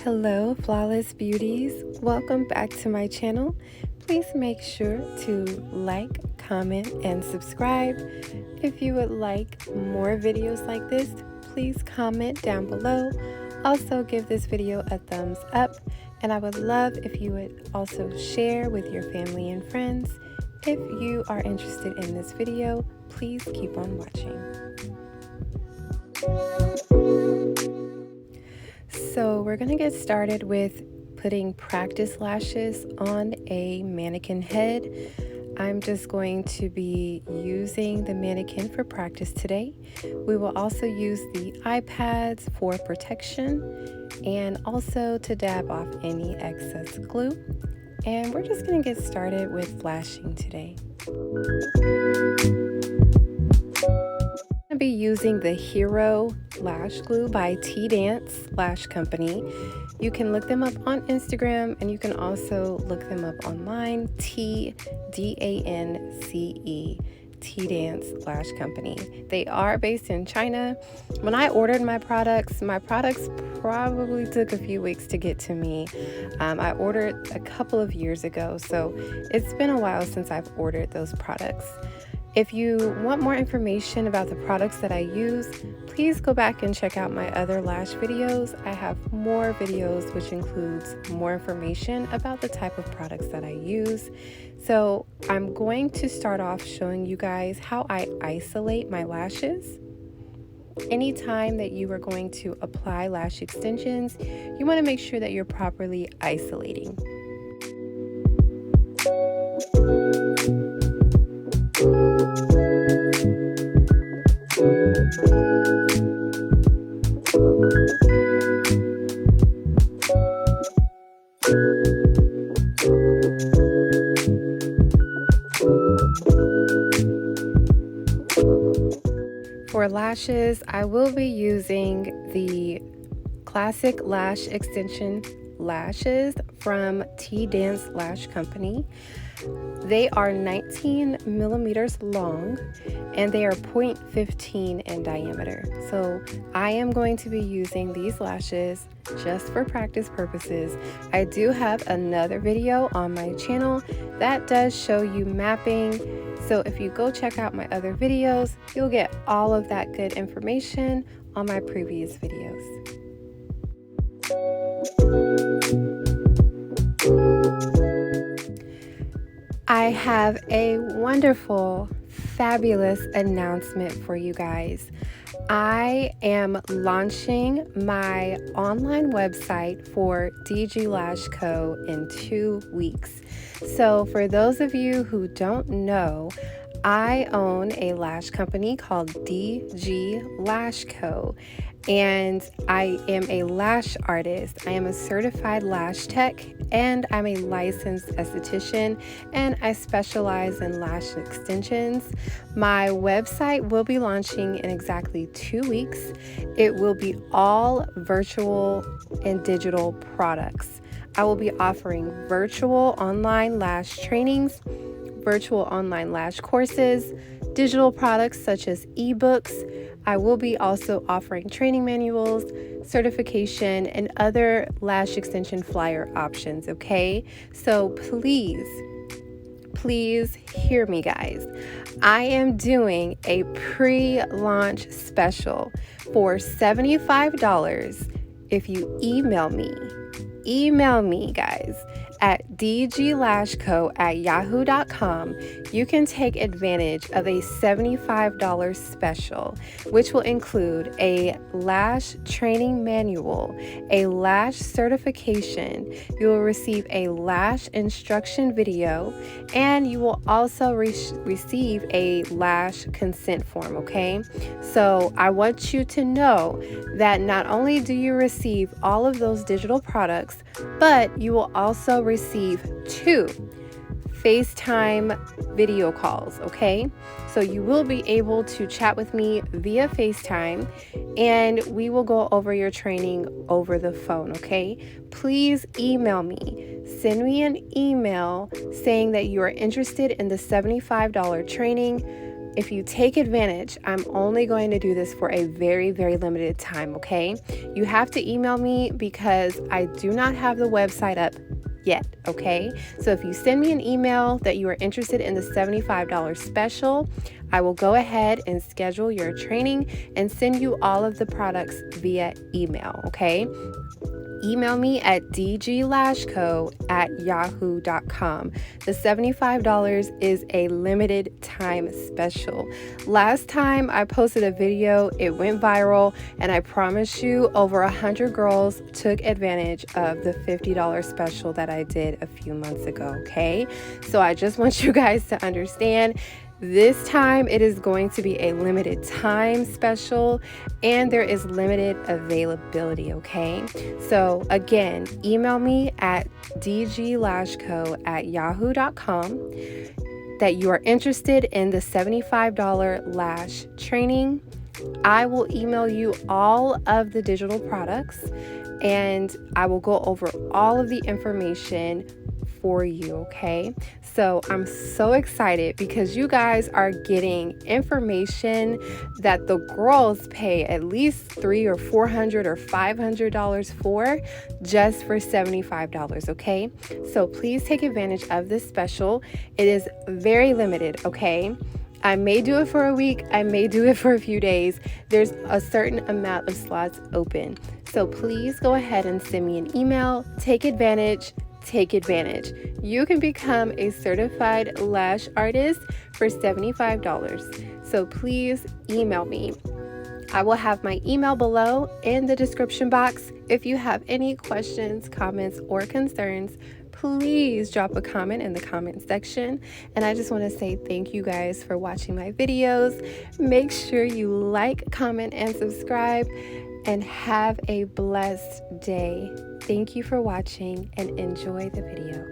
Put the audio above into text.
Hello, flawless beauties. Welcome back to my channel. Please make sure to like, comment, and subscribe. If you would like more videos like this, please comment down below. Also, give this video a thumbs up, and I would love if you would also share with your family and friends. If you are interested in this video, please keep on watching. So we're gonna get started with putting practice lashes on a mannequin head. I'm just going to be using the mannequin for practice today. We will also use the iPads for protection and also to dab off any excess glue. And we're just gonna get started with lashing today. Be using the Hero Lash Glue by T-Dance Lash Company. You can look them up on Instagram and you can also look them up online. T-D-A-N-C-E, T-Dance Lash Company. They are based in China. When I ordered my products probably took a few weeks to get to me. I ordered a couple of years ago, so it's been a while since I've ordered those products. If you want more information about the products that I use, please go back and check out my other lash videos. I have more videos which includes more information about the type of products that I use. So I'm going to start off showing you guys how I isolate my lashes. Anytime that you are going to apply lash extensions, you want to make sure that you're properly isolating. For lashes, I will be using the Classic Lash Extension lashes from T-Dance Lash Company. They are 19 millimeters long and they are 0.15 in diameter. So I am going to be using these lashes just for practice purposes. I do have another video on my channel that does show you mapping. So if you go check out my other videos, you'll get all of that good information on my previous videos. I have a wonderful, fabulous announcement for you guys. I am launching my online website for DG Lash Co. in 2 weeks. So for those of you who don't know, I own a lash company called DG Lash Co. And I am a lash artist. I am a certified lash tech and I'm a licensed esthetician and I specialize in lash extensions. My website will be launching in exactly 2 weeks. It will be all virtual and digital products. I will be offering virtual online lash trainings, virtual online lash courses, digital products such as ebooks. I will be also offering training manuals, certification, and other lash extension flyer options, okay? So please hear me, guys. I am doing a pre-launch special for $75 if you email me, guys, at dglashco@yahoo.com. You can take advantage of a $75 special, which will include a lash training manual, a lash certification, you will receive a lash instruction video, and you will also receive a lash consent form, okay? So I want you to know that not only do you receive all of those digital products, but you will also receive 2 FaceTime video calls, okay? So you will be able to chat with me via FaceTime and we will go over your training over the phone, okay? Please email me. Send me an email saying that you are interested in the $75 training. if you take advantage, I'm only going to do this for a very, very limited time, okay? You have to email me because I do not have the website up yet, okay? So if you send me an email that you are interested in the $75 special, I will go ahead and schedule your training and send you all of the products via email, okay? Email me at dglashco@yahoo.com. The $75 is a limited time special. Last time I posted a video, it went viral, and I promise you over 100 girls took advantage of the $50 special that I did a few months ago, okay? So I just want you guys to understand this time it is going to be a limited time special and there is limited availability, okay? So again, email me at dglashco@yahoo.com that you are interested in the $75 lash training. I will email you all of the digital products and I will go over all of the information for you, okay? So I'm so excited because you guys are getting information that the girls pay at least $300 or $400 or $500 for just for $75, okay? So please take advantage of this special. It is very limited, okay? I may do it for a week, I may do it for a few days. There's a certain amount of slots open. So please go ahead and send me an email. Take advantage. Take advantage. You can become a certified lash artist for $75. So please email me. I will have my email below in the description box. If you have any questions, comments, or concerns, please drop a comment in the comment section. And I just want to say thank you guys for watching my videos. Make sure you like, comment, and subscribe, and have a blessed day. Thank you for watching and enjoy the video.